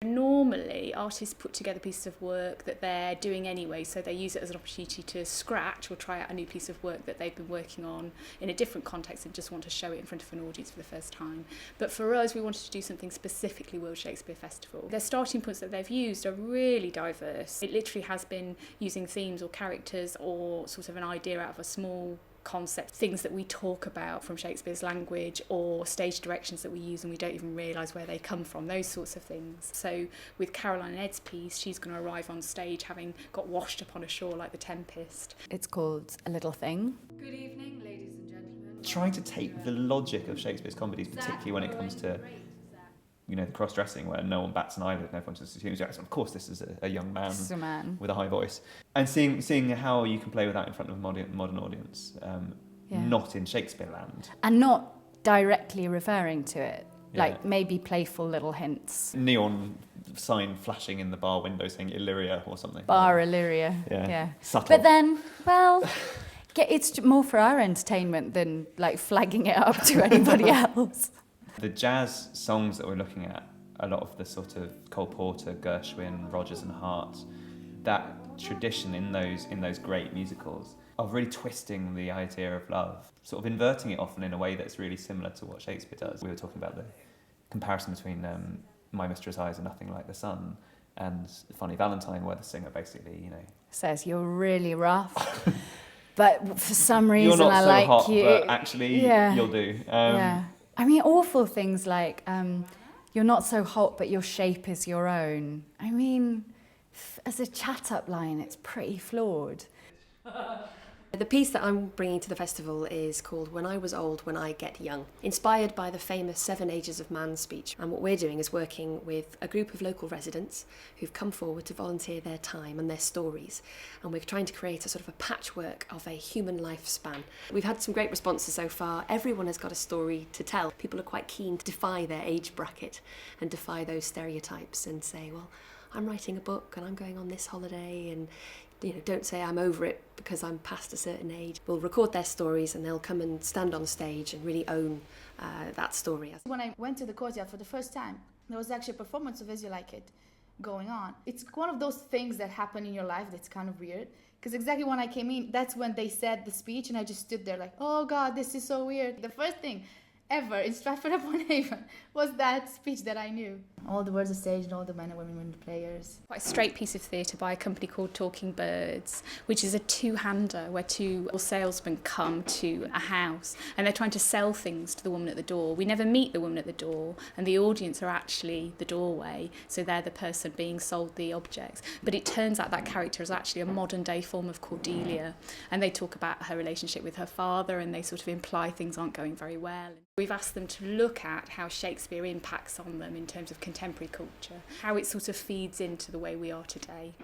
Normally, artists put together pieces of work that they're doing anyway, so they use it as an opportunity to scratch or try out a new piece of work that they've been working on in a different context and just want to show it in front of an audience for the first time. But for us, we wanted to do something specifically World Shakespeare Festival. The starting points that they've used are really diverse. It literally has been using themes or characters or sort of an idea out of a small concept, things that we talk about from Shakespeare's language or stage directions that we use and we don't even realise where they come from, those sorts of things. So with Caroline and Ed's piece, she's going to arrive on stage having got washed upon a shore like the Tempest. It's called A Little Thing. Good evening, ladies and gentlemen. Trying to take the logic of Shakespeare's comedies, particularly when it comes to, you know, the cross-dressing where no one bats an eyelid and everyone just assumes, yes, of course this is a young man with a high voice. And seeing how you can play with that in front of a modern audience, not in Shakespeare land. And not directly referring to it, like maybe playful little hints. Neon sign flashing in the bar window saying Illyria or something. Bar Illyria, yeah. Subtle. But then, well, it's more for our entertainment than like flagging it up to anybody else. The jazz songs that we're looking at, a lot of the sort of Cole Porter, Gershwin, Rodgers and Hart, that tradition in those great musicals of really twisting the idea of love, sort of inverting it often in a way that's really similar to what Shakespeare does. We were talking about the comparison between My Mistress' Eyes Are Nothing Like the Sun and Funny Valentine, where the singer basically, you know, says you're really rough, but for some reason you're not I so like hot, you. but actually you'll do. I mean, awful things like, you're not so hot, but your shape is your own. I mean, as a chat-up line, it's pretty flawed. The piece that I'm bringing to the festival is called When I Was Old, When I Get Young, inspired by the famous 7 Ages of Man speech. And what we're doing is working with a group of local residents who've come forward to volunteer their time and their stories. And we're trying to create a sort of a patchwork of a human lifespan. We've had some great responses so far. Everyone has got a story to tell. People are quite keen to defy their age bracket and defy those stereotypes and say, well, I'm writing a book and I'm going on this holiday, and don't say I'm over it because I'm past a certain age. We'll record their stories and they'll come and stand on stage and really own that story. When I went to the Courtyard for the first time, there was actually a performance of As You Like It going on. It's one of those things that happen in your life that's kind of weird, because exactly when I came in, that's when they said the speech and I just stood there like, oh God, this is so weird. The first thing ever in Stratford-upon-Avon was that speech that I knew. All the words are staged and all the men and women were the players. Quite a straight piece of theatre by a company called Talking Birds, which is a two-hander where two salesmen come to a house and they're trying to sell things to the woman at the door. We never meet the woman at the door, and the audience are actually the doorway, so they're the person being sold the objects. But it turns out that character is actually a modern-day form of Cordelia, and they talk about her relationship with her father and they sort of imply things aren't going very well. We've asked them to look at how Shakespeare impacts on them in terms of contemporary culture, how it sort of feeds into the way we are today.